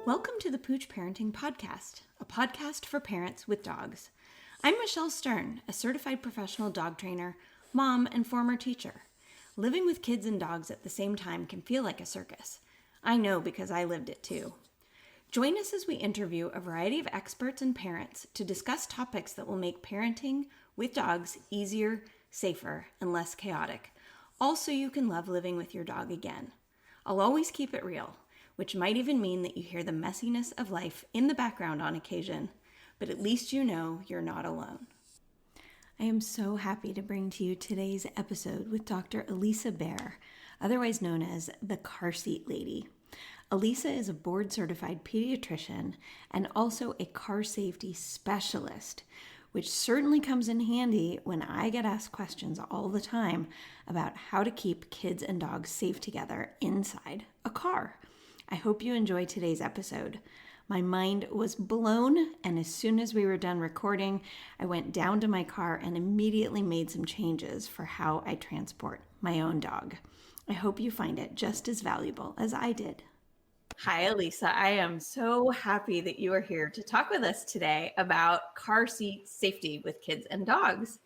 Welcome to the Pooch Parenting Podcast, a podcast for parents with dogs. I'm Michelle Stern, a certified professional dog trainer, mom, and former teacher. Living with kids and dogs at the same time can feel like a circus. I know because I lived it too. Join us as we interview a variety of experts and parents to discuss topics that will make parenting with dogs easier, safer, and less chaotic. Also, you can love living with your dog again. I'll always keep it real, which might even mean that you hear the messiness of life in the background on occasion, but at least you know you're not alone. I am so happy to bring to you today's episode with Dr. Alisa Baer, otherwise known as the Car Seat Lady. Alisa is a board-certified pediatrician and also a car safety specialist, which certainly comes in handy when I get asked questions all the time about how to keep kids and dogs safe together inside a car. I hope you enjoy today's episode. My mind was blown, and as soon as we were done recording, I went down to my car and immediately made some changes for how I transport my own dog. I hope you find it just as valuable as I did. Hi, Alisa. I am so happy that you are here to talk with us today about car seat safety with kids and dogs.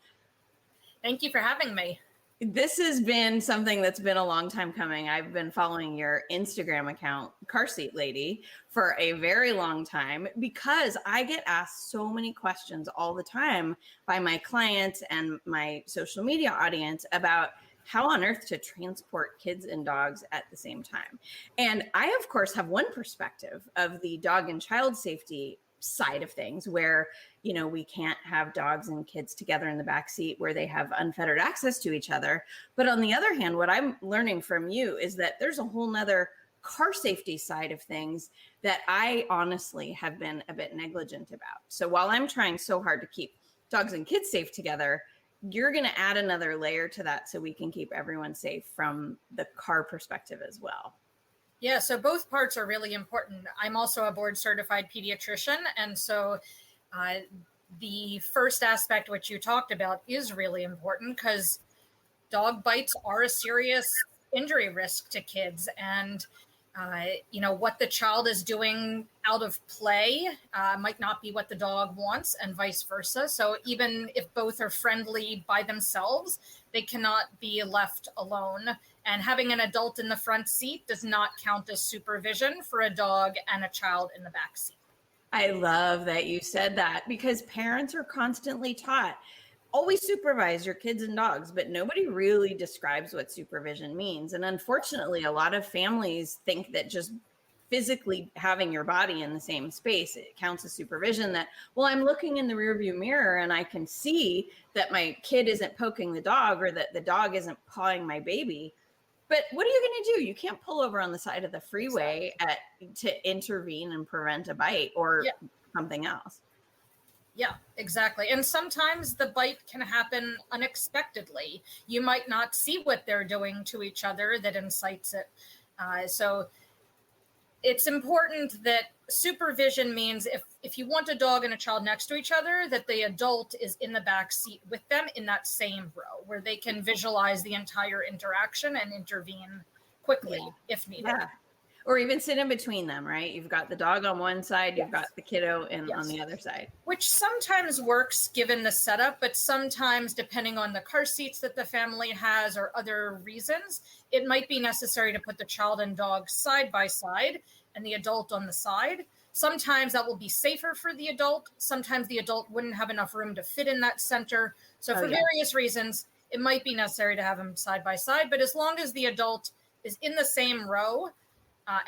Thank you for having me. This has been something that's been a long time coming. I've been following your Instagram account, Car Seat Lady, for a very long time because I get asked so many questions all the time by my clients and my social media audience about how on earth to transport kids and dogs at the same time. And I, of course, have one perspective of the dog and child safety side of things where, you know, we can't have dogs and kids together in the back seat where they have unfettered access to each other. But on the other hand, what I'm learning from you is that there's a whole nother car safety side of things that I honestly have been a bit negligent about. So while I'm trying so hard to keep dogs and kids safe together, you're going to add another layer to that so we can keep everyone safe from the car perspective as well. Yeah, so both parts are really important. I'm also a board certified pediatrician. And so the first aspect, which you talked about, is really important because dog bites are a serious injury risk to kids. And, what the child is doing out of play might not be what the dog wants and vice versa. So even if both are friendly by themselves, they cannot be left alone. And having an adult in the front seat does not count as supervision for a dog and a child in the back seat. I love that you said that because parents are constantly taught, always supervise your kids and dogs, but nobody really describes what supervision means. And unfortunately, a lot of families think that just physically having your body in the same space, it counts as supervision. That, well, I'm looking in the rearview mirror and I can see that my kid isn't poking the dog or that the dog isn't pawing my baby. But what are you going to do? You can't pull over on the side of the freeway to intervene and prevent a bite or something else. Yeah, exactly. And sometimes the bite can happen unexpectedly. You might not see what they're doing to each other that incites it. So it's important that supervision means if you want a dog and a child next to each other, that the adult is in the back seat with them in that same row where they can visualize the entire interaction and intervene quickly if needed. Yeah. Or even sit in between them, right? You've got the dog on one side, you've got the kiddo on the other side. Which sometimes works given the setup, but sometimes depending on the car seats that the family has or other reasons, it might be necessary to put the child and dog side by side and the adult on the side. Sometimes that will be safer for the adult. Sometimes the adult wouldn't have enough room to fit in that center. So for various reasons, it might be necessary to have them side by side. But as long as the adult is in the same row,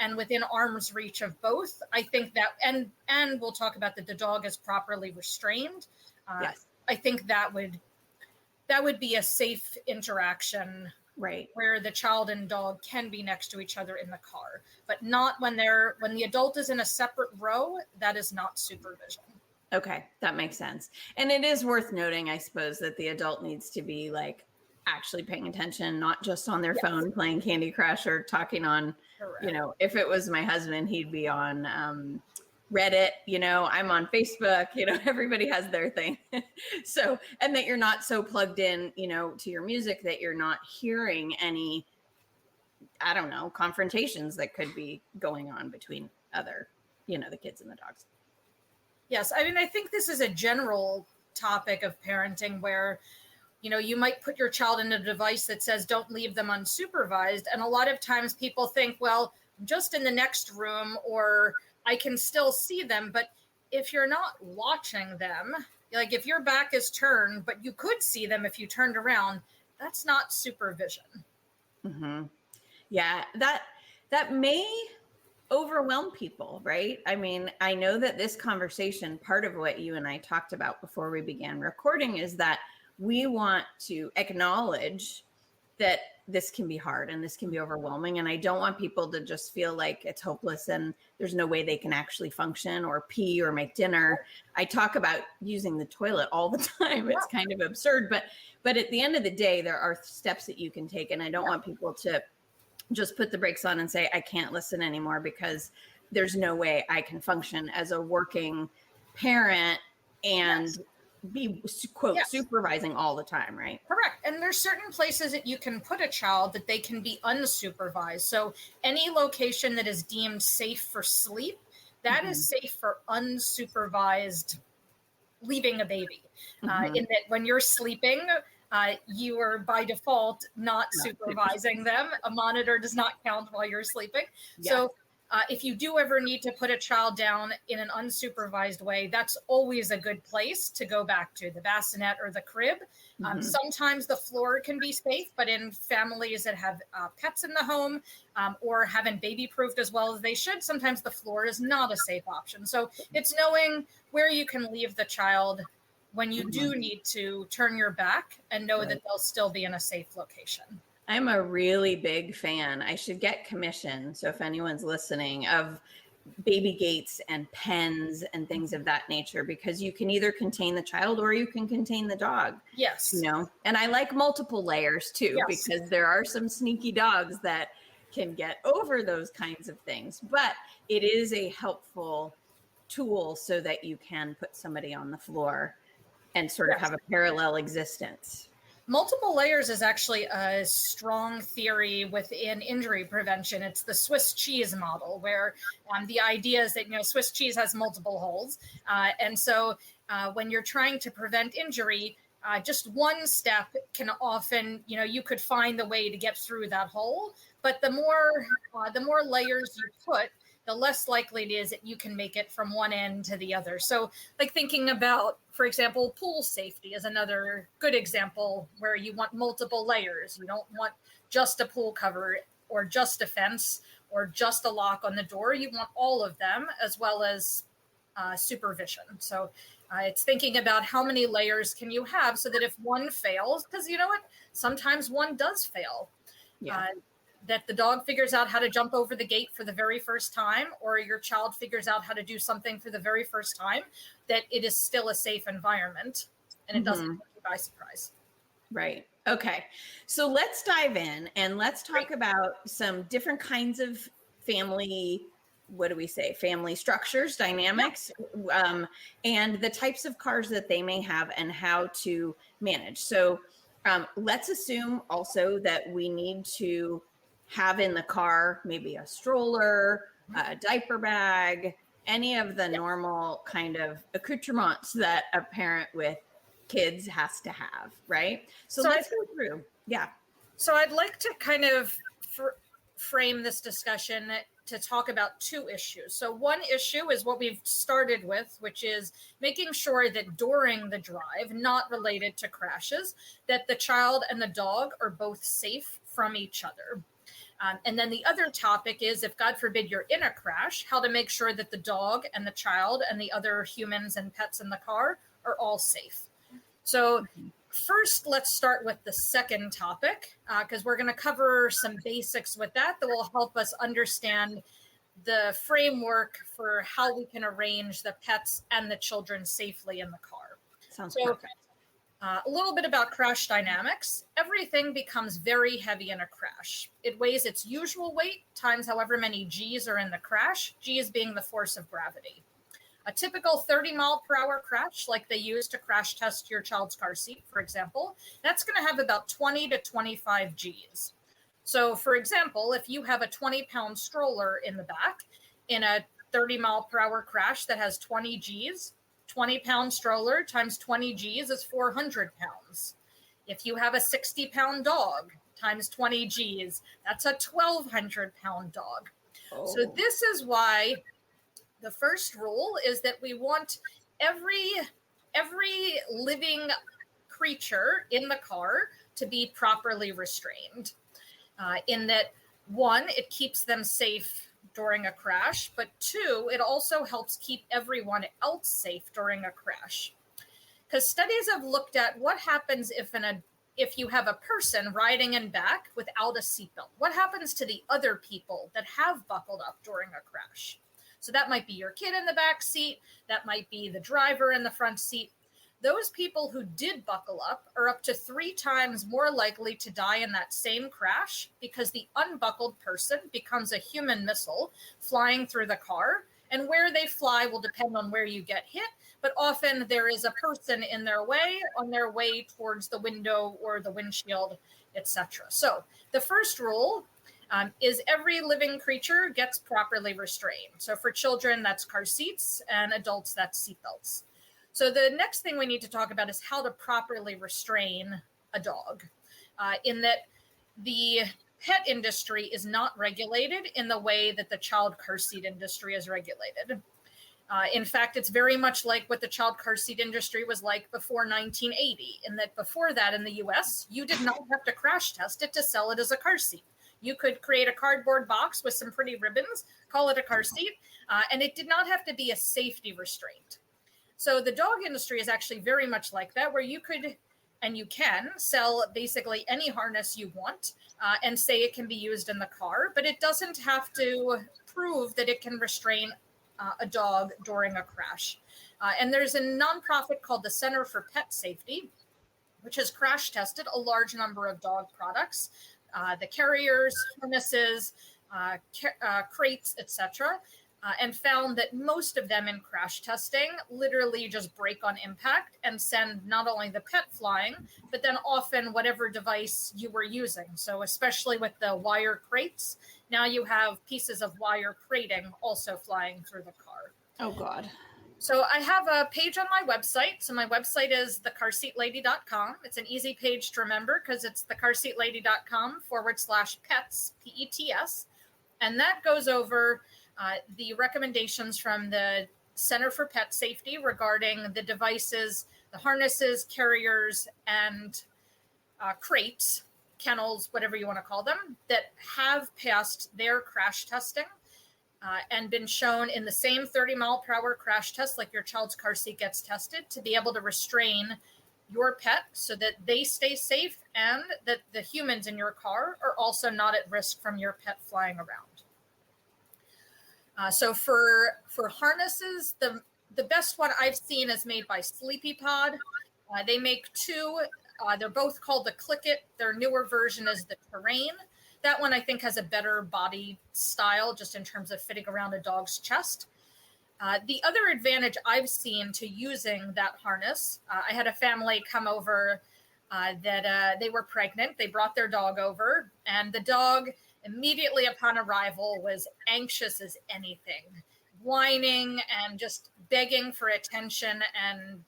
and within arm's reach of both, I think that, and we'll talk about that the dog is properly restrained. Yes. I think that would be a safe interaction, right? Where the child and dog can be next to each other in the car, but not when the adult is in a separate row. That is not supervision. Okay, that makes sense. And it is worth noting, I suppose, that the adult needs to be like actually paying attention, not just on their phone playing Candy Crush or talking on, if it was my husband, he'd be on Reddit, I'm on Facebook, everybody has their thing. So, and that you're not so plugged in, to your music that you're not hearing any, confrontations that could be going on between other the kids and the dogs. Yes. I mean, I think this is a general topic of parenting where, you might put your child in a device that says don't leave them unsupervised. And a lot of times people think, well, just in the next room, or I can still see them. But if you're not watching them, like if your back is turned, but you could see them if you turned around, that's not supervision. Mm-hmm. Yeah, that may overwhelm people, right? I mean, I know that this conversation, part of what you and I talked about before we began recording, is that we want to acknowledge that this can be hard and this can be overwhelming. And I don't want people to just feel like it's hopeless and there's no way they can actually function or pee or make dinner. I talk about using the toilet all the time. It's kind of absurd, but at the end of the day, there are steps that you can take. And I don't want people to just put the brakes on and say, I can't listen anymore because there's no way I can function as a working parent and be, quote, supervising all the time, right? Correct. And there's certain places that you can put a child that they can be unsupervised. So any location that is deemed safe for sleep, that is safe for unsupervised leaving a baby. In that when you're sleeping, you are by default not supervising them. A monitor does not count while you're sleeping. Yeah. So if you do ever need to put a child down in an unsupervised way, that's always a good place to go back to, the bassinet or the crib. Sometimes the floor can be safe, but in families that have pets in the home or haven't baby-proofed as well as they should, sometimes the floor is not a safe option. So it's knowing where you can leave the child when you do need to turn your back and know that they'll still be in a safe location. I'm a really big fan. I should get commission. So if anyone's listening, of baby gates and pens and things of that nature, because you can either contain the child or you can contain the dog. Yes. And I like multiple layers too, because there are some sneaky dogs that can get over those kinds of things, but it is a helpful tool so that you can put somebody on the floor and sort of have a parallel existence. Multiple layers is actually a strong theory within injury prevention. It's the Swiss cheese model, where the idea is that, Swiss cheese has multiple holes. And so when you're trying to prevent injury, just one step can often, you could find the way to get through that hole. But the more layers you put, the less likely it is that you can make it from one end to the other. So like thinking about, for example, pool safety is another good example where you want multiple layers. You don't want just a pool cover or just a fence or just a lock on the door. You want all of them, as well as supervision. So it's thinking about how many layers can you have so that if one fails, because you know what, sometimes one does fail. That the dog figures out how to jump over the gate for the very first time, or your child figures out how to do something for the very first time, that it is still a safe environment and it doesn't take you by surprise. Right. Okay. So let's dive in and let's talk about some different kinds of family, family structures, dynamics, and the types of cars that they may have and how to manage. So let's assume also that we need to have in the car maybe a stroller, a diaper bag, any of the normal kind of accoutrements that a parent with kids has to have, right? So let's go through. Yeah. So I'd like to kind of frame this discussion to talk about two issues. So one issue is what we've started with, which is making sure that during the drive, not related to crashes, that the child and the dog are both safe from each other. And then the other topic is, if God forbid you're in a crash, how to make sure that the dog and the child and the other humans and pets in the car are all safe. So first, let's start with the second topic, because we're going to cover some basics with that will help us understand the framework for how we can arrange the pets and the children safely in the car. Sounds perfect. A little bit about crash dynamics. Everything becomes very heavy in a crash. It weighs its usual weight times however many G's are in the crash, G's being the force of gravity. A typical 30-mile-per-hour crash, like they use to crash test your child's car seat, for example, that's going to have about 20 to 25 G's. So, for example, if you have a 20-pound stroller in the back, in a 30-mile-per-hour crash that has 20 Gs, 20-pound stroller times 20 Gs is 400 pounds. If you have a 60-pound dog times 20 Gs, that's a 1,200-pound dog. Oh. So this is why the first rule is that we want every living creature in the car to be properly restrained. In that, one, it keeps them safe during a crash, but two, it also helps keep everyone else safe during a crash. Because studies have looked at what happens if you have a person riding in back without a seatbelt. What happens to the other people that have buckled up during a crash? So that might be your kid in the back seat. That might be the driver in the front seat. Those people who did buckle up are up to 3 times more likely to die in that same crash because the unbuckled person becomes a human missile flying through the car. And where they fly will depend on where you get hit, but often there is a person in their way on their way towards the window or the windshield, etc. So the first rule is every living creature gets properly restrained. So for children, that's car seats, and adults, that's seatbelts. So the next thing we need to talk about is how to properly restrain a dog, in that the pet industry is not regulated in the way that the child car seat industry is regulated. In fact, it's very much like what the child car seat industry was like before 1980, in that before that in the US, you did not have to crash test it to sell it as a car seat. You could create a cardboard box with some pretty ribbons, call it a car seat, and it did not have to be a safety restraint. So the dog industry is actually very much like that, where you could and you can sell basically any harness you want and say it can be used in the car, but it doesn't have to prove that it can restrain a dog during a crash. And there's a nonprofit called the Center for Pet Safety, which has crash tested a large number of dog products, the carriers, harnesses, crates, etc., and found that most of them in crash testing literally just break on impact and send not only the pet flying, but then often whatever device you were using. So especially with the wire crates, now you have pieces of wire crating also flying through the car. Oh, God. So I have a page on my website. So my website is thecarseatlady.com. It's an easy page to remember because it's thecarseatlady.com/pets, PETS. And that goes over the recommendations from the Center for Pet Safety regarding the devices, the harnesses, carriers, and crates, kennels, whatever you want to call them, that have passed their crash testing and been shown in the same 30-mile-per-hour crash test like your child's car seat gets tested to be able to restrain your pet so that they stay safe and that the humans in your car are also not at risk from your pet flying around. So for harnesses, the best one I've seen is made by Sleepypod. They make 2. They're both called the Click It. Their newer version is the Terrain. That one I think has a better body style just in terms of fitting around a dog's chest. The other advantage I've seen to using that harness, I had a family come over that they were pregnant. They brought their dog over, and the dog immediately upon arrival was anxious as anything, whining and just begging for attention. And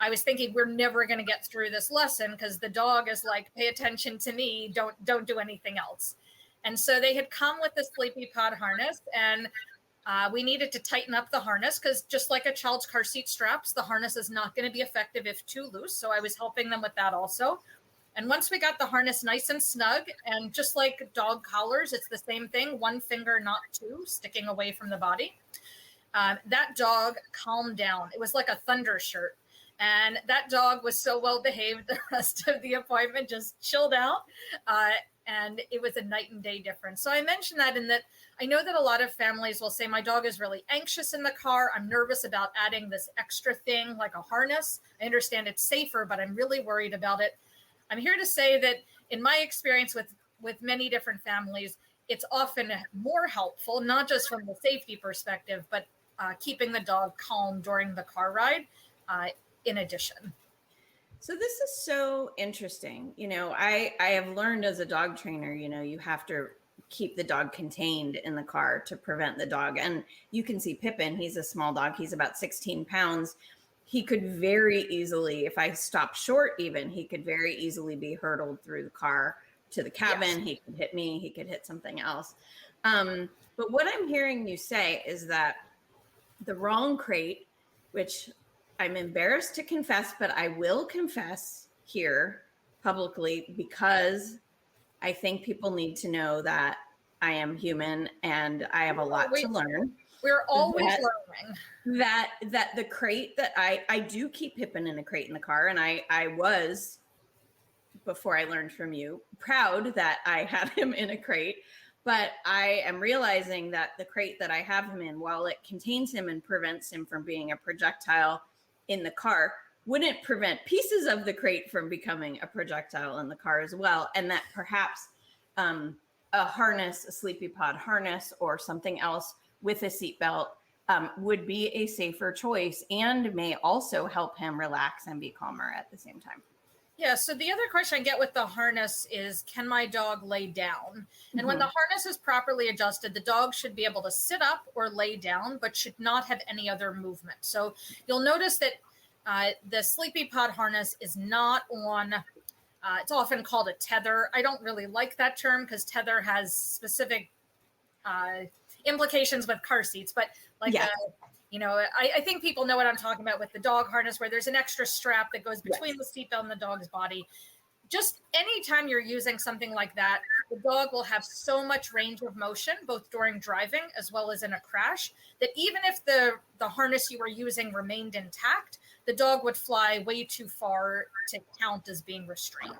I was thinking, we're never going to get through this lesson because the dog is like, pay attention to me, don't do anything else. And so they had come with the Sleepypod harness, and we needed to tighten up the harness because just like a child's car seat straps, the harness is not going to be effective if too loose. So I was helping them with that also. And once we got the harness nice and snug, and just like dog collars, it's the same thing, 1 finger, not 2, sticking away from the body. That dog calmed down. It was like a thunder shirt. And that dog was so well behaved the rest of the appointment, just chilled out. And it was a night and day difference. So I mentioned that in that I know that a lot of families will say, my dog is really anxious in the car. I'm nervous about adding this extra thing like a harness. I understand it's safer, but I'm really worried about it. I'm here to say that in my experience with many different families, it's often more helpful, not just from the safety perspective, but keeping the dog calm during the car ride in addition. So this is so interesting. I have learned as a dog trainer, you have to keep the dog contained in the car to prevent the dog. And you can see Pippin, he's a small dog. He's about 16 pounds. He could very easily, if I stopped short even, he could very easily be hurtled through the car to the cabin. Yes. He could hit me. He could hit something else. But what I'm hearing you say is that the wrong crate, which I'm embarrassed to confess, but I will confess here publicly because I think people need to know that I am human and I have a lot to learn. We're always learning. That the crate that I do keep Pippin in a crate in the car. And I was, before I learned from you, proud that I had him in a crate. But I am realizing that the crate that I have him in, while it contains him and prevents him from being a projectile in the car, wouldn't prevent pieces of the crate from becoming a projectile in the car as well. And that perhaps a harness, a Sleepypod harness or something else with a seatbelt would be a safer choice and may also help him relax and be calmer at the same time. Yeah, so the other question I get with the harness is, can my dog lay down? And when the harness is properly adjusted, the dog should be able to sit up or lay down, but should not have any other movement. So you'll notice that the Sleepypod harness is not on, it's often called a tether. I don't really like that term because tether has specific implications with car seats, but like I think people know what I'm talking about with the dog harness, where there's an extra strap that goes between the seatbelt and the dog's body. Just anytime you're using something like that, the dog will have so much range of motion, both during driving as well as in a crash, that even if the harness you were using remained intact, the dog would fly way too far to count as being restrained.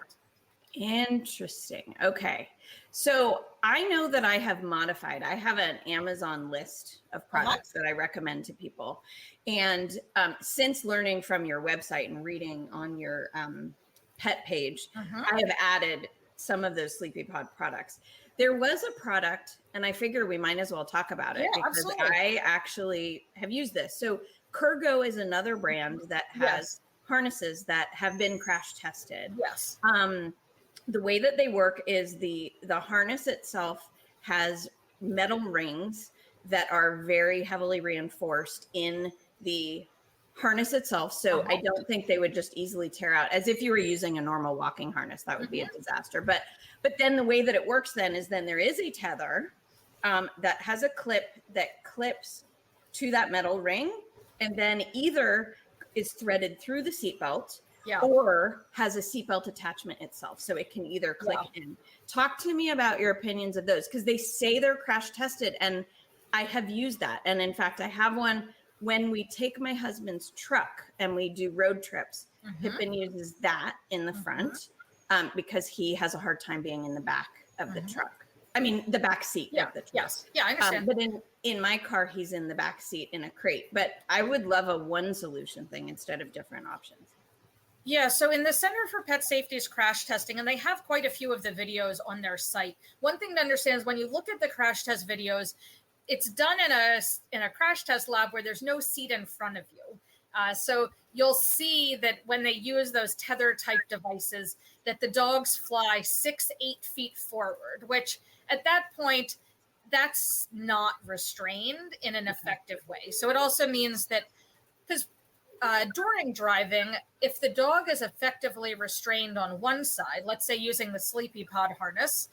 Interesting. Okay. So I know that I have modified. I have an Amazon list of products that I recommend to people. And since learning from your website and reading on your pet page, I have added some of those Sleepypod products. There was a product, and I figure we might as well talk about it because absolutely. I actually have used this. So Kurgo is another brand that has harnesses that have been crash tested. Yes. The way that they work is the harness itself has metal rings that are very heavily reinforced in the harness itself. So I don't think they would just easily tear out, as if you were using a normal walking harness. That would be a disaster. But then the way that it works then is there is a tether that has a clip that clips to that metal ring, and then either is threaded through the seatbelt or has a seatbelt attachment itself. So it can either click in. Talk to me about your opinions of those, because they say they're crash tested, and I have used that. And in fact, I have one when we take my husband's truck and we do road trips. Pippin uses that in the front because he has a hard time being in the back of the truck. I mean, the back seat of the truck. Yes. Yeah, I understand. But in my car, he's in the back seat in a crate. But I would love a one solution thing instead of different options. Yeah, so in the Center for Pet Safety's crash testing, and they have quite a few of the videos on their site. One thing to understand is when you look at the crash test videos, it's done in a crash test lab where there's no seat in front of you. So you'll see that when they use those tether type devices, that the dogs fly 6-8 feet forward, which at that point, that's not restrained in an effective way. So it also means that, because during driving, if the dog is effectively restrained on one side, let's say using the Sleepypod harness,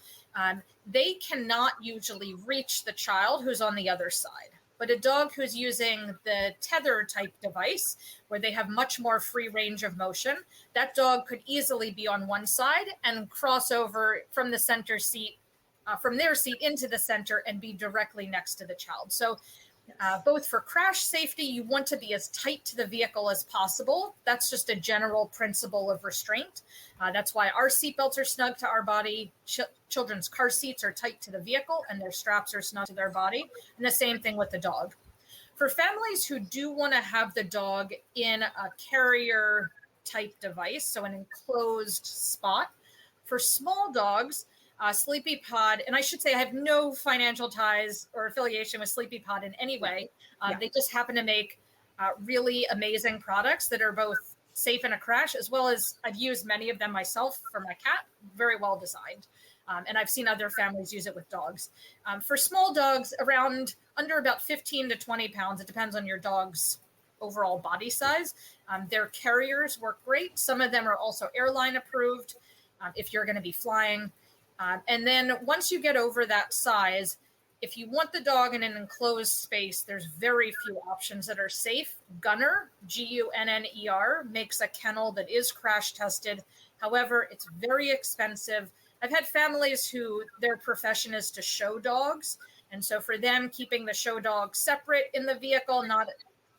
they cannot usually reach the child who's on the other side. But a dog who's using the tether type device, where they have much more free range of motion, that dog could easily be on one side and cross over from the center seat, from their seat into the center and be directly next to the child. So both for crash safety, you want to be as tight to the vehicle as possible. That's just a general principle of restraint. That's why our seatbelts are snug to our body. Children's car seats are tight to the vehicle and their straps are snug to their body. And the same thing with the dog. For families who do want to have the dog in a carrier type device, so an enclosed spot, for small dogs, Sleepypod, and I should say I have no financial ties or affiliation with Sleepypod in any way. They just happen to make really amazing products that are both safe in a crash, as well as I've used many of them myself for my cat, very well designed. And I've seen other families use it with dogs. For small dogs, under about 15 to 20 pounds, it depends on your dog's overall body size. Their carriers work great. Some of them are also airline approved if you're going to be flying. And then once you get over that size, if you want the dog in an enclosed space, there's very few options that are safe. Gunner, Gunner, makes a kennel that is crash tested. However, it's very expensive. I've had families who their profession is to show dogs. And so for them, keeping the show dog separate in the vehicle, not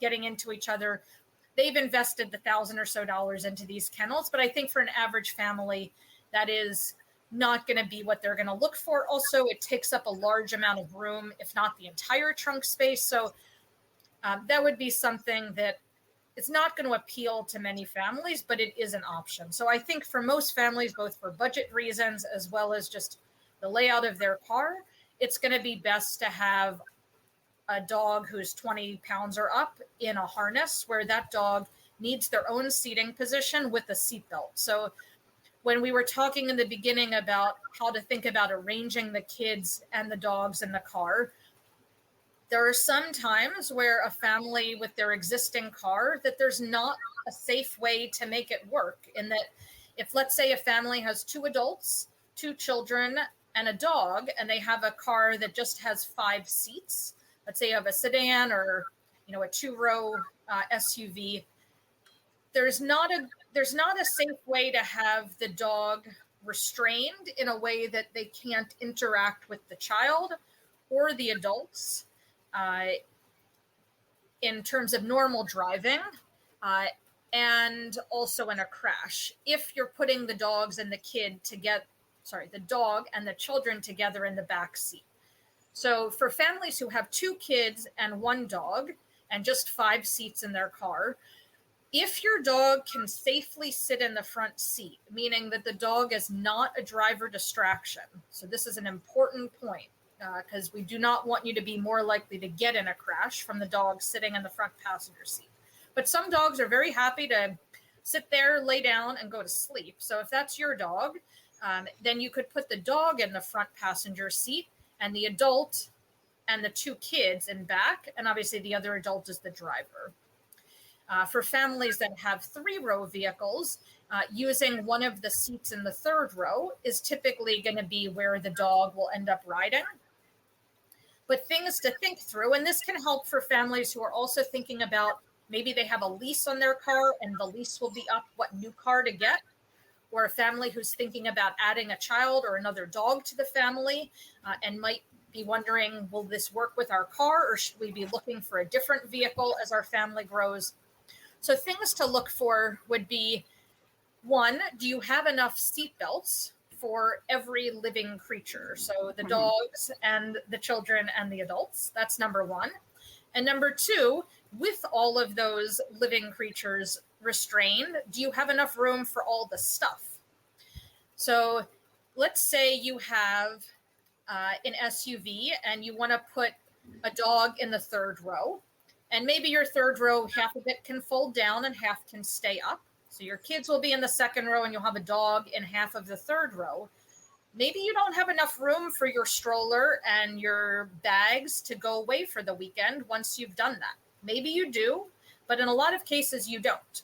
getting into each other, they've invested $1,000 or so into these kennels. But I think for an average family, that is not going to be what they're going to look for. Also, it takes up a large amount of room, if not the entire trunk space. So that would be something that it's not going to appeal to many families, but it is an option. So I think for most families, both for budget reasons as well as just the layout of their car, it's going to be best to have a dog who's 20 pounds or up in a harness where that dog needs their own seating position with a seatbelt. So when we were talking in the beginning about how to think about arranging the kids and the dogs in the car, there are some times where a family with their existing car, that there's not a safe way to make it work. In that if, let's say, a family has 2 adults, 2 children, and a dog, and they have a car that just has 5 seats, let's say you have a sedan or, a 2-row SUV, there's not a safe way to have the dog restrained in a way that they can't interact with the child or the adults in terms of normal driving, and also in a crash. If you're putting the dogs and the dog and the children together in the back seat. So for families who have 2 kids and 1 dog and just 5 seats in their car, if your dog can safely sit in the front seat, meaning that the dog is not a driver distraction. So this is an important point because we do not want you to be more likely to get in a crash from the dog sitting in the front passenger seat. But some dogs are very happy to sit there, lay down, and go to sleep. So if that's your dog, then you could put the dog in the front passenger seat and the adult and the 2 kids in back. And obviously the other adult is the driver. For families that have 3-row vehicles, using one of the seats in the 3rd row is typically going to be where the dog will end up riding. But things to think through, and this can help for families who are also thinking about maybe they have a lease on their car and the lease will be up what new car to get, or a family who's thinking about adding a child or another dog to the family and might be wondering, will this work with our car or should we be looking for a different vehicle as our family grows? So things to look for would be, 1, do you have enough seat belts for every living creature? So the dogs and the children and the adults, that's number 1. And number 2, with all of those living creatures restrained, do you have enough room for all the stuff? So let's say you have an SUV and you want to put a dog in the 3rd row. And maybe your 3rd row, half of it can fold down and half can stay up. So your kids will be in the 2nd row and you'll have a dog in half of the 3rd row. Maybe you don't have enough room for your stroller and your bags to go away for the weekend once you've done that. Maybe you do, but in a lot of cases you don't.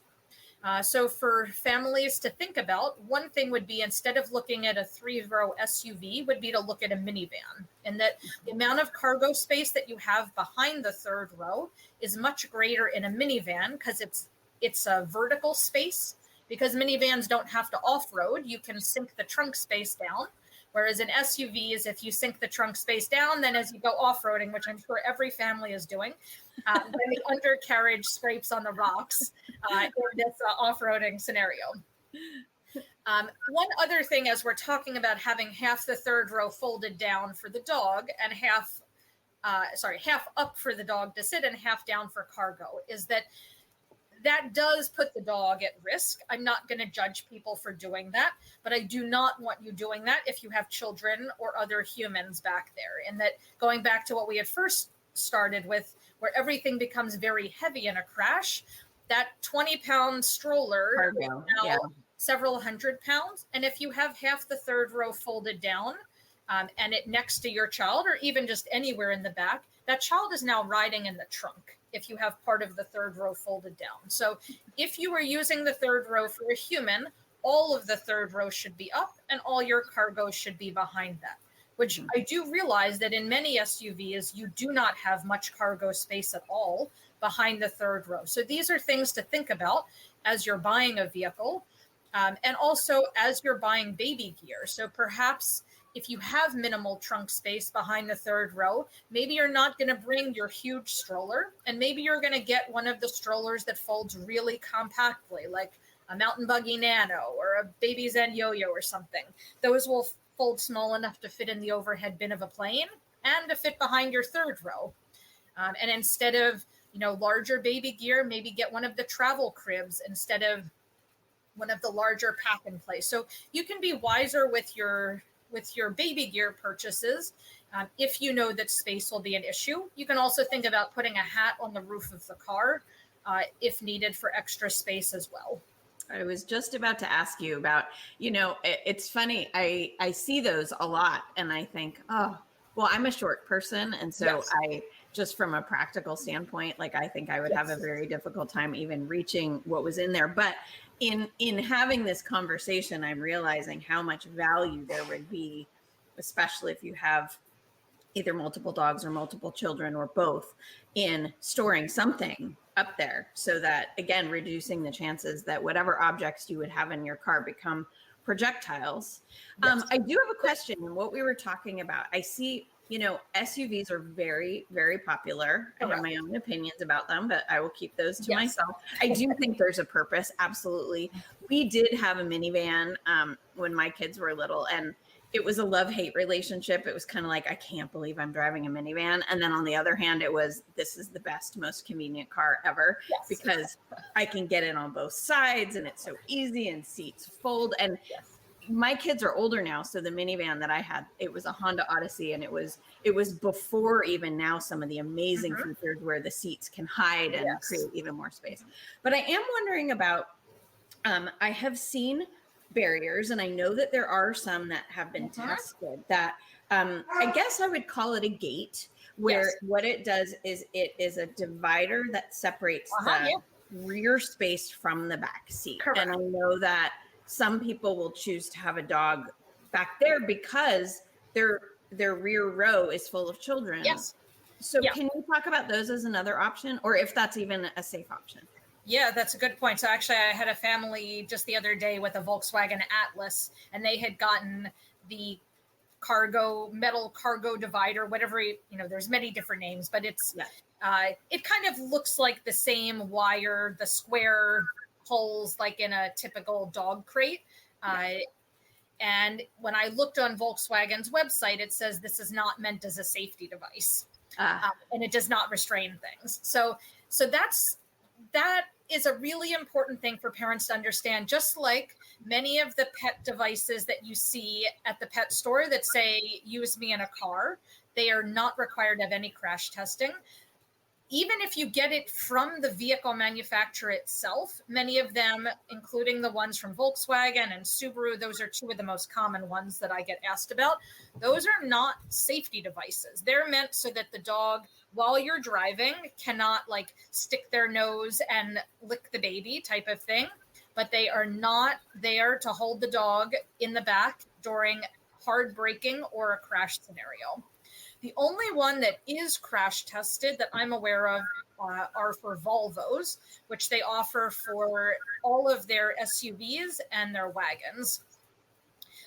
So for families to think about, one thing would be, instead of looking at a 3-row SUV, would be to look at a minivan. And that the amount of cargo space that you have behind the 3rd row is much greater in a minivan because it's a vertical space. Because minivans don't have to off-road, you can sink the trunk space down. Whereas in SUVs, if you sink the trunk space down, then as you go off-roading, which I'm sure every family is doing, then the undercarriage scrapes on the rocks in this off-roading scenario. One other thing, as we're talking about having half the 3rd row folded down for the dog and half up for the dog to sit and half down for cargo, is that does put the dog at risk. I'm not going to judge people for doing that, but I do not want you doing that if you have children or other humans back there. And that, going back to what we had first started with, where everything becomes very heavy in a crash, that 20-pound stroller Cargo, yeah. several hundred pounds. And if you have half the third row folded down and it next to your child, or even just anywhere in the back, that child is now riding in the trunk if you have part of the third row folded down. So if you are using the third row for a human, all of the third row should be up and all your cargo should be behind that, which I do realize that in many SUVs, you do not have much cargo space at all behind the third row. So these are things to think about as you're buying a vehicle, and also as you're buying baby gear. So perhaps if you have minimal trunk space behind the third row, maybe you're not going to bring your huge stroller, and maybe you're going to get one of the strollers that folds really compactly, like a Mountain Buggy Nano or a Baby Zen Yo-Yo or something. Those will fold small enough to fit in the overhead bin of a plane and to fit behind your third row. And instead of, larger baby gear, maybe get one of the travel cribs instead of one of the larger pack and play. So you can be wiser with your baby gear purchases. If you know that space will be an issue, you can also think about putting a hat on the roof of the car if needed for extra space as well. I was just about to ask you about, it's funny. I see those a lot and I think, oh, well, I'm a short person. And so Yes. I just from a practical standpoint, like I think I would have a very difficult time even reaching what was in there. But in having this conversation, I'm realizing how much value there would be, especially if you have either multiple dogs or multiple children or both, in storing something up there so that, again, reducing the chances that whatever objects you would have in your car become projectiles. Yes. I do have a question in what we were talking about. I see, SUVs are very, very popular. Correct. I have my own opinions about them, but I will keep those to myself. I do think there's a purpose. Absolutely. We did have a minivan when my kids were little, and it was a love-hate relationship. It was kind of like, I can't believe I'm driving a minivan. And then on the other hand, it was, this is the best, most convenient car ever because I can get in on both sides and it's so easy and seats fold. And my kids are older now. So the minivan that I had, it was a Honda Odyssey, and it was before even now some of the amazing features where the seats can hide and create even more space. But I am wondering about, I have seen barriers, and I know that there are some that have been tested that I guess I would call it a gate, where what it does is it is a divider that separates the rear space from the back seat. Correct. And I know that some people will choose to have a dog back there because their rear row is full of children. Yes. So can you talk about those as another option, or if that's even a safe option? Yeah, that's a good point. So actually, I had a family just the other day with a Volkswagen Atlas, and they had gotten the metal cargo divider, whatever, there's many different names, but it's, it kind of looks like the same wire, the square holes like in a typical dog crate. And when I looked on Volkswagen's website, it says this is not meant as a safety device, and it does not restrain things. So that is a really important thing for parents to understand, just like many of the pet devices that you see at the pet store that say, use me in a car, they are not required to have any crash testing. Even if you get it from the vehicle manufacturer itself, many of them, including the ones from Volkswagen and Subaru, those are two of the most common ones that I get asked about. Those are not safety devices. They're meant so that the dog, while you're driving, cannot stick their nose and lick the baby type of thing. But they are not there to hold the dog in the back during hard braking or a crash scenario. The only one that is crash tested that I'm aware of are for Volvos, which they offer for all of their SUVs and their wagons.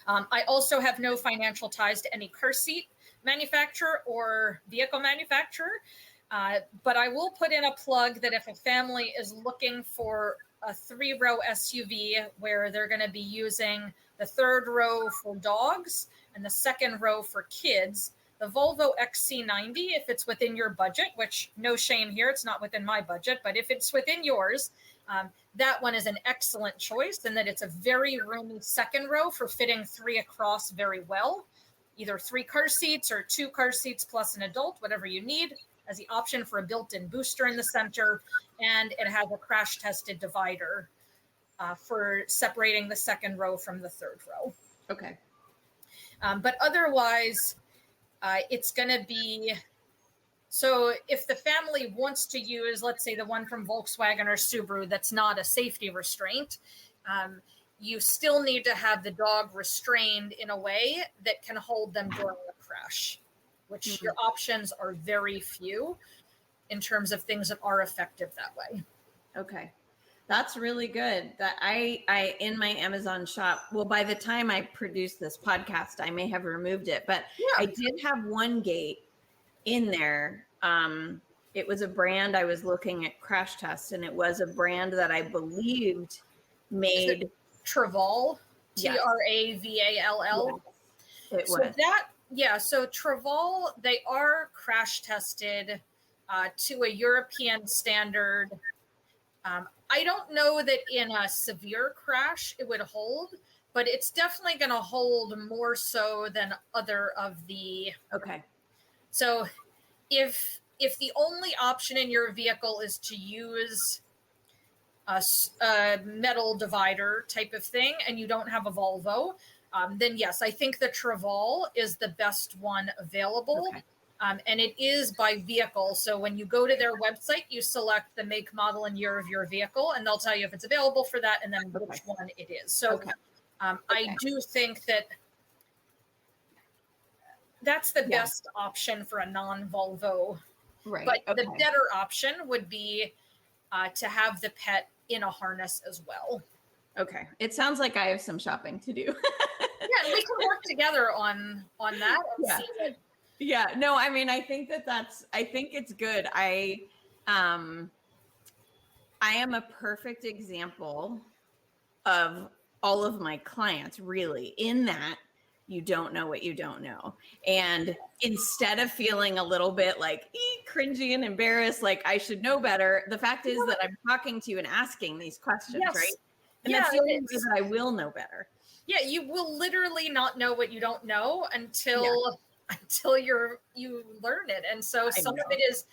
I also have no financial ties to any car seat manufacturer or vehicle manufacturer, but I will put in a plug that if a family is looking for a 3-row SUV where they're going to be using the third row for dogs and the second row for kids, the Volvo XC90, if it's within your budget, which no shame here, it's not within my budget, but if it's within yours, that one is an excellent choice, and that it's a very roomy second row for fitting 3 across very well, either 3 car seats or 2 car seats plus an adult, whatever you need, as the option for a built-in booster in the center, and it has a crash-tested divider for separating the second row from the third row. Okay. But otherwise, it's going to be, so if the family wants to use, let's say, the one from Volkswagen or Subaru that's not a safety restraint, you still need to have the dog restrained in a way that can hold them during the crash, which your options are very few in terms of things that are effective that way. Okay. That's really good. That I in my Amazon shop, well, by the time I produce this podcast, I may have removed it, but I did have one gate in there. It was a brand I was looking at crash tests, and it was a brand that I believed made Traval, Travall. Yes, it so was. So Traval, they are crash tested to a European standard. I don't know that in a severe crash it would hold, but it's definitely going to hold more so than other of the. Okay. So if the only option in your vehicle is to use a metal divider type of thing and you don't have a Volvo, then yes, I think the Traval is the best one available. Okay. And it is by vehicle. So when you go to their website, you select the make, model, and year of your vehicle, and they'll tell you if it's available for that and then which one it is. So I do think that that's the best option for a non-Volvo. Right. But the better option would be to have the pet in a harness as well. Okay. It sounds like I have some shopping to do. Yeah, we can work together on that. And Yeah, no, I mean, I think it's good. I am a perfect example of all of my clients, really, in that you don't know what you don't know. And instead of feeling a little bit like cringy and embarrassed, like I should know better, the fact is that I'm talking to you and asking these questions, right? And that's the only way that I will know better. Yeah, you will literally not know what you don't know until you learn it. And so some of it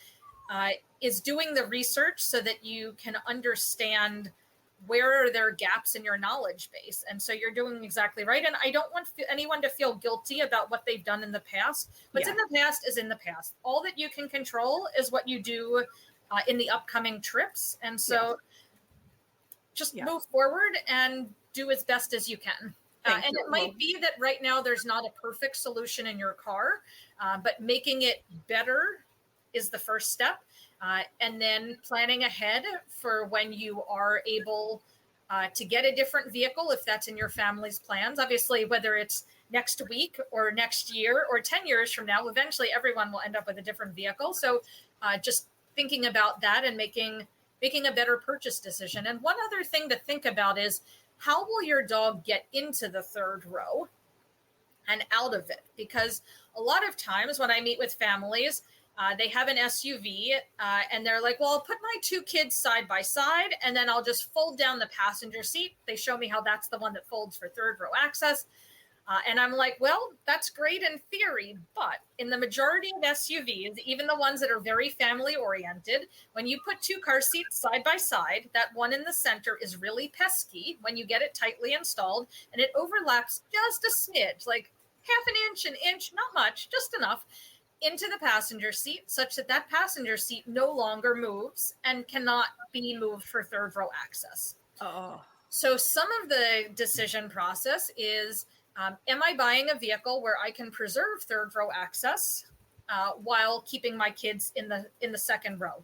is doing the research so that you can understand where are there gaps in your knowledge base. And so you're doing exactly right. And I don't want anyone to feel guilty about what they've done in the past. What's in the past is in the past. All that you can control is what you do in the upcoming trips. And so just move forward and do as best as you can. And it might be that right now there's not a perfect solution in your car, but making it better is the first step. And then planning ahead for when you are able to get a different vehicle, if that's in your family's plans. Obviously, whether it's next week or next year or 10 years from now, eventually everyone will end up with a different vehicle. So just thinking about that and making a better purchase decision. And one other thing to think about is, how will your dog get into the third row and out of it? Because a lot of times when I meet with families, they have an SUV and they're like, well, I'll put my two kids side by side and then I'll just fold down the passenger seat. They show me how that's the one that folds for third row access. And I'm like, well, that's great in theory, but in the majority of SUVs, even the ones that are very family oriented, when you put two car seats side by side, that one in the center is really pesky when you get it tightly installed, and it overlaps just a smidge, like half an inch, not much, just enough, into the passenger seat, such that that passenger seat no longer moves and cannot be moved for third row access. Oh. So some of the decision process is, am I buying a vehicle where I can preserve third row access while keeping my kids in the second row?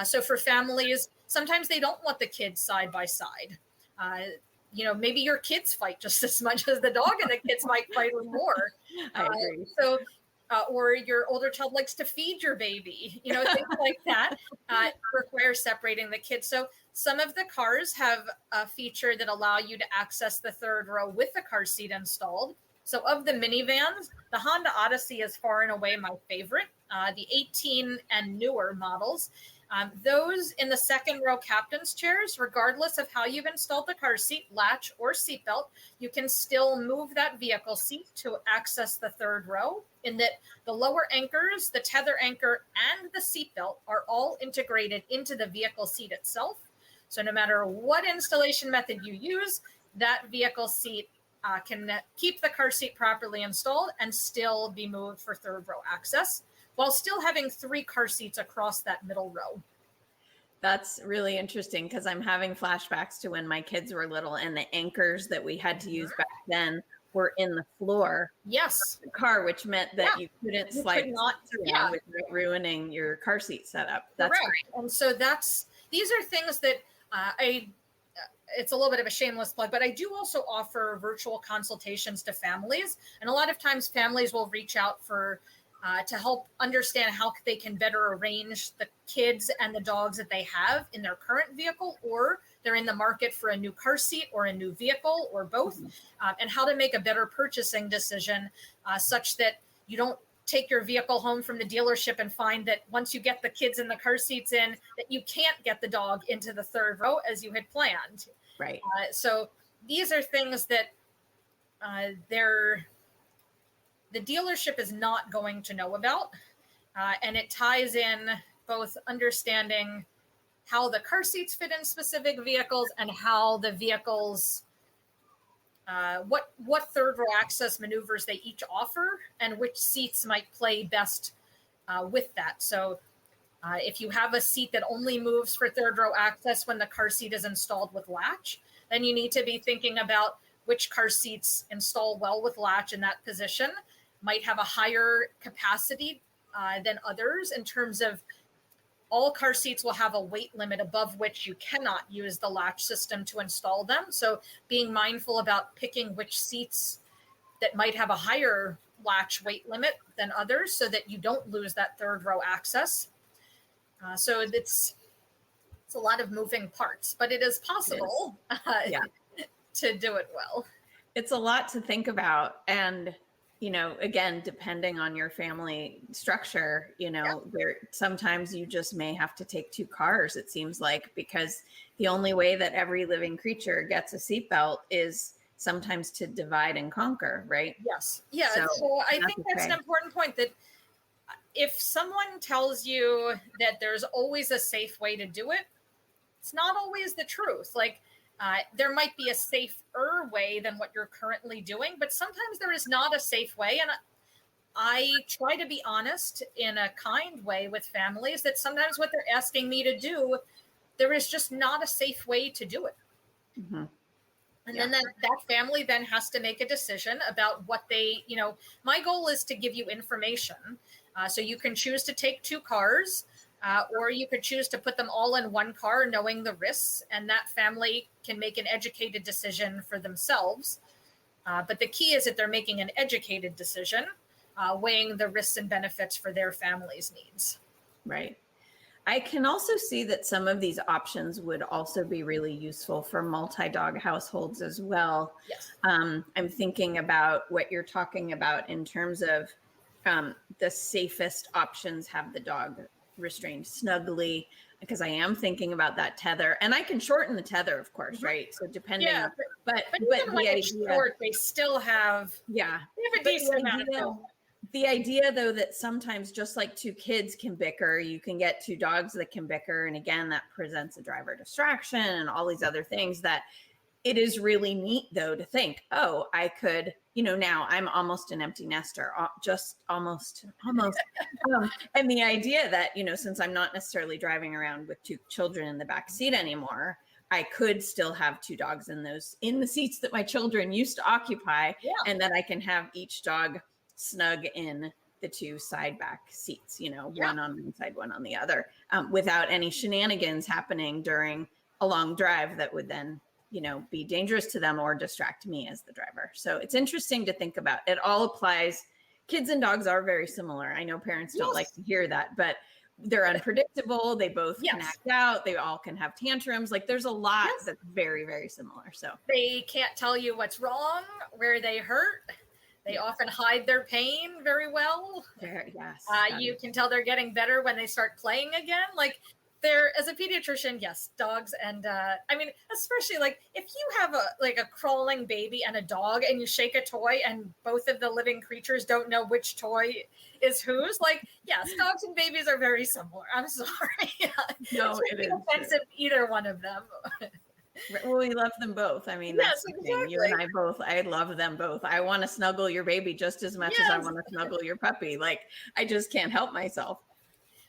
So for families, sometimes they don't want the kids side by side. Maybe your kids fight just as much as the dog, and the kids might fight more. I agree. Or your older child likes to feed your baby, things like that require separating the kids. So some of the cars have a feature that allow you to access the third row with the car seat installed. So of the minivans, the Honda Odyssey is far and away my favorite. The 18 and newer models, those in the second row captain's chairs, regardless of how you've installed the car seat, latch, or seatbelt, you can still move that vehicle seat to access the third row, in that the lower anchors, the tether anchor, and the seatbelt are all integrated into the vehicle seat itself. So no matter what installation method you use, that vehicle seat can keep the car seat properly installed and still be moved for third row access while still having 3 car seats across that middle row. That's really interesting because I'm having flashbacks to when my kids were little and the anchors that we had to use back then were in the floor. Yes. Of the car, which meant that you couldn't slide without ruining your car seat setup. That's correct. Right. And so these are things that it's a little bit of a shameless plug, but I do also offer virtual consultations to families. And a lot of times families will reach out to help understand how they can better arrange the kids and the dogs that they have in their current vehicle, or they're in the market for a new car seat or a new vehicle or both, and how to make a better purchasing decision such that you don't take your vehicle home from the dealership and find that once you get the kids in the car seats in, that you can't get the dog into the third row as you had planned. Right. So these are things that the dealership is not going to know about. And it ties in both understanding how the car seats fit in specific vehicles and how the vehicles, what third row access maneuvers they each offer and which seats might play best with that. So if you have a seat that only moves for third row access when the car seat is installed with latch, then you need to be thinking about which car seats install well with latch in that position, might have a higher capacity than others in terms of all car seats will have a weight limit above which you cannot use the latch system to install them. So being mindful about picking which seats that might have a higher latch weight limit than others so that you don't lose that third row access. So it's a lot of moving parts, but it is possible to do it well. It's a lot to think about. And again, depending on your family structure, there sometimes you just may have to take 2 cars, it seems like, because the only way that every living creature gets a seatbelt is sometimes to divide and conquer, right? Yes. Yeah. So I think that's an important point, that if someone tells you that there's always a safe way to do it, it's not always the truth. Like, there might be a safer way than what you're currently doing, but sometimes there is not a safe way. And I try to be honest in a kind way with families that sometimes what they're asking me to do, there is just not a safe way to do it. Mm-hmm. And then that family then has to make a decision about what they, my goal is to give you information. So you can choose to take 2 cars. Or you could choose to put them all in 1 car, knowing the risks, and that family can make an educated decision for themselves. But the key is that they're making an educated decision, weighing the risks and benefits for their family's needs. Right. I can also see that some of these options would also be really useful for multi-dog households as well. Yes. I'm thinking about what you're talking about in terms of the safest options have the dog restrained snugly, because I am thinking about that tether, and I can shorten the tether, of course, right? So depending, but even when it's short, they still have a decent amount of help. The idea, though, that sometimes just like 2 kids can bicker, you can get 2 dogs that can bicker, and again, that presents a driver distraction and all these other things. That it is really neat, though, to think, oh, I could, now I'm almost an empty nester, just almost. And the idea that, since I'm not necessarily driving around with 2 children in the back seat anymore, I could still have 2 dogs in the seats that my children used to occupy. Yeah. And that I can have each dog snug in the 2 side back seats, one on one side, one on the other, without any shenanigans happening during a long drive that would then be dangerous to them or distract me as the driver. So it's interesting to think about. It all applies. Kids and dogs are very similar. I know parents don't like to hear that, but they're unpredictable. They both can act out. They all can have tantrums. Like, there's a lot that's very, very similar. So they can't tell you what's wrong, where they hurt. They often hide their pain very well. Yes. You can tell they're getting better when they start playing again. Like, there, as a pediatrician, yes, dogs. And I mean, especially like if you have a crawling baby and a dog and you shake a toy and both of the living creatures don't know which toy is whose, like, yes, dogs and babies are very similar. I'm sorry. No, it is offensive, either one of them. Well, we love them both. I mean, yes, that's the exactly. thing. You and I both, I love them both. I want to snuggle your baby just as much as I want to snuggle your puppy. Like, I just can't help myself.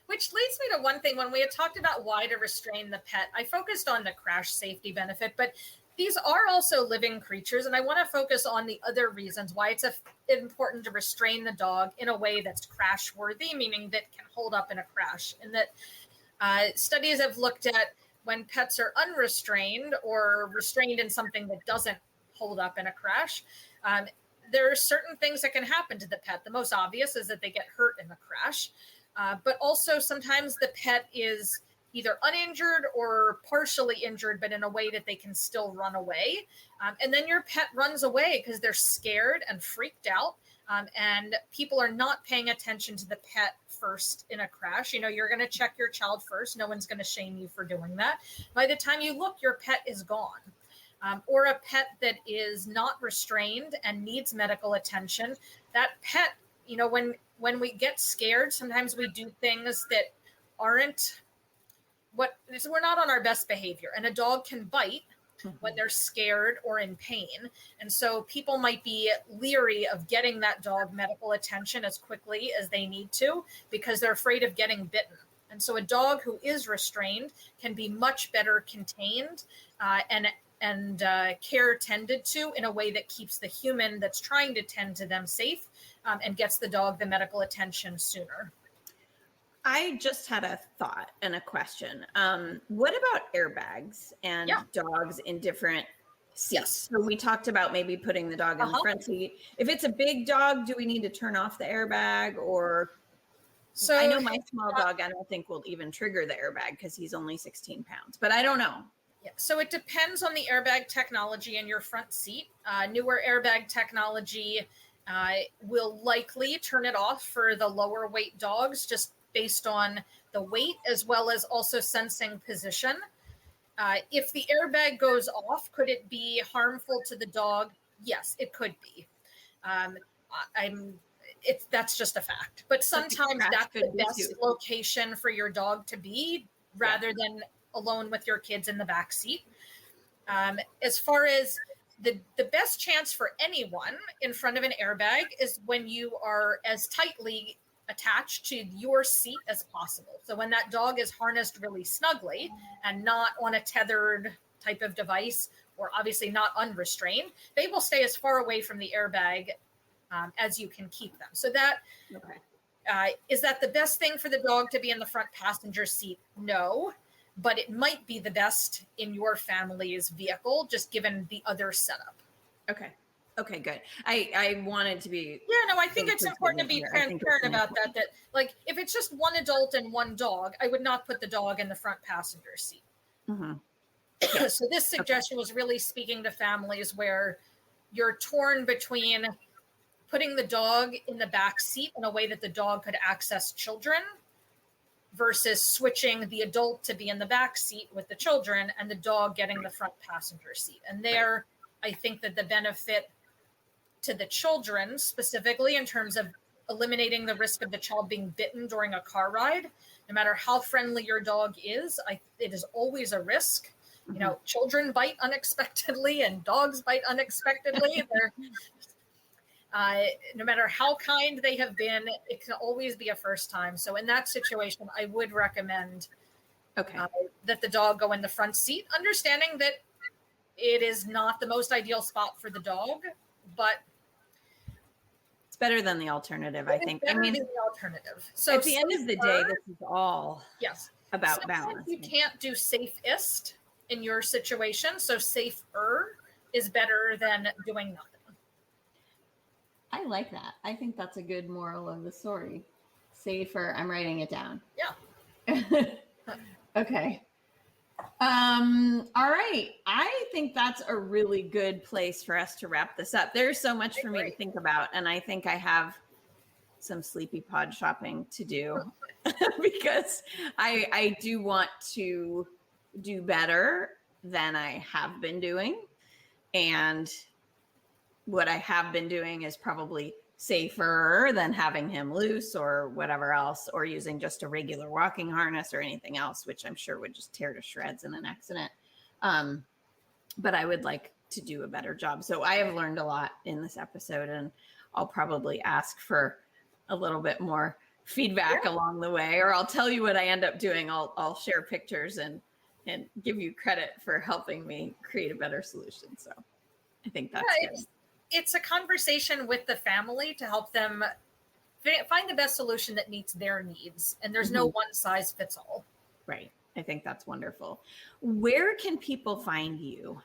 Which leads me to one thing. When we had talked about why to restrain the pet, I focused on the crash safety benefit, but these are also living creatures. And I want to focus on the other reasons why it's important to restrain the dog in a way that's crash worthy, meaning that can hold up in a crash. And that studies have looked at when pets are unrestrained or restrained in something that doesn't hold up in a crash, there are certain things that can happen to the pet. The most obvious is that they get hurt in the crash, but also sometimes the pet is either uninjured or partially injured, but in a way that they can still run away. And then your pet runs away because they're scared and freaked out. And people are not paying attention to the pet first in a crash. You know, you're going to check your child first. No one's going to shame you for doing that. By the time you look, your pet is gone. Or a pet that is not restrained and needs medical attention. That pet, you know, when we get scared, sometimes we do things that aren't we're not on our best behavior. And a dog can bite when they're scared or in pain. And so people might be leery of getting that dog medical attention as quickly as they need to because they're afraid of getting bitten. And so a dog who is restrained can be much better contained and care tended to in a way that keeps the human that's trying to tend to them safe and gets the dog the medical attention sooner. I just had a thought and a question. What about airbags and dogs in different seats? Yes. So we talked about maybe putting the dog in the front seat. If it's a big dog, do we need to turn off the airbag? Or so I know my small dog, I don't think will even trigger the airbag because he's only 16 pounds, but I don't know. Yeah, so it depends on the airbag technology in your front seat. Newer airbag technology will likely turn it off for the lower weight dogs, just based on the weight as well as also sensing position. If the airbag goes off, could it be harmful to the dog? Yes, it could be. That's just a fact. But sometimes that's the best location for your dog to be rather than alone with your kids in the back seat. As far as the best chance for anyone in front of an airbag is when you are as tightly attached to your seat as possible. So when that dog is harnessed really snugly and not on a tethered type of device, or obviously not unrestrained, they will stay as far away from the airbag as you can keep them. So that is that the best thing for the dog to be in the front passenger seat? No, but it might be the best in your family's vehicle, just given the other setup. Okay, good. I wanted to be. Yeah, no, I think it's important to be transparent about that. That, like, if it's just one adult and one dog, I would not put the dog in the front passenger seat. So this suggestion was really speaking to families where you're torn between putting the dog in the back seat in a way that the dog could access children versus switching the adult to be in the back seat with the children and the dog getting the front passenger seat. And there, I think that the benefit to the children specifically in terms of eliminating the risk of the child being bitten during a car ride, no matter how friendly your dog is, it is always a risk. You know, children bite unexpectedly and dogs bite unexpectedly. No matter how kind they have been, it can always be a first time. So in that situation, I would recommend that the dog go in the front seat, understanding that it is not the most ideal spot for the dog, but it's better than the alternative, I think. I mean, the alternative. So at the end of the day, this is all about balance. You can't do safest in your situation, so safer is better than doing nothing. I like that. I think that's a good moral of the story. Safer. I'm writing it down. Yeah. Okay. All right. I think that's a really good place for us to wrap this up. There's so much for me to think about, and I think I have some Sleepypod shopping to do because I do want to do better than I have been doing. And what I have been doing is probably safer than having him loose or whatever else, or using just a regular walking harness or anything else, which I'm sure would just tear to shreds in an accident. But I would like to do a better job. So I have learned a lot in this episode, and I'll probably ask for a little bit more feedback along the way, or I'll tell you what I end up doing. I'll share pictures and give you credit for helping me create a better solution. So I think that's good. It's a conversation with the family to help them find the best solution that meets their needs. And there's no one size fits all. Right. I think that's wonderful. Where can people find you?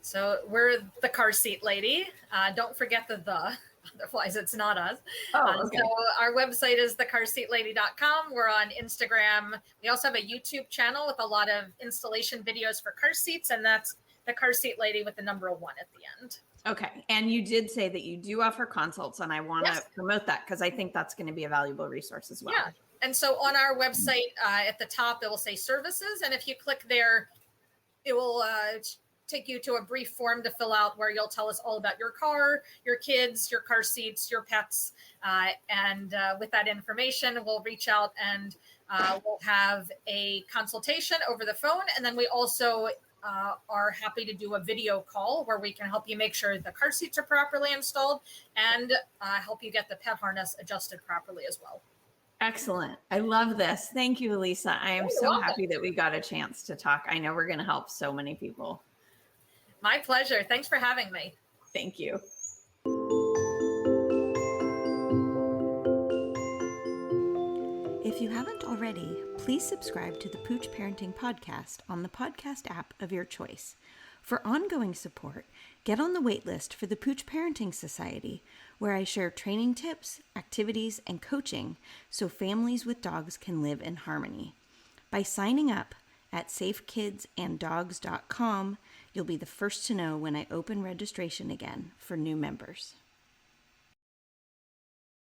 So we're the Car Seat Lady. Don't forget the. Otherwise, it's not us. Oh, okay. So our website is thecarseatlady.com. We're on Instagram. We also have a YouTube channel with a lot of installation videos for car seats, and that's the Car Seat Lady with the number 1 at the end. Okay. And you did say that you do offer consults, and I want to promote that because I think that's going to be a valuable resource as well. Yeah. And so on our website, at the top, it will say services. And if you click there, it will take you to a brief form to fill out where you'll tell us all about your car, your kids, your car seats, your pets. And with that information, we'll reach out and we'll have a consultation over the phone. And then we also are happy to do a video call where we can help you make sure the car seats are properly installed and help you get the pet harness adjusted properly as well. Excellent. I love this. Thank you, Alisa. I am so happy that we got a chance to talk. I know we're going to help so many people. My pleasure. Thanks for having me. Thank you. If you haven't already, please subscribe to the Pooch Parenting Podcast on the podcast app of your choice. For ongoing support, get on the wait list for the Pooch Parenting Society, where I share training tips, activities, and coaching so families with dogs can live in harmony. By signing up at safekidsanddogs.com, you'll be the first to know when I open registration again for new members.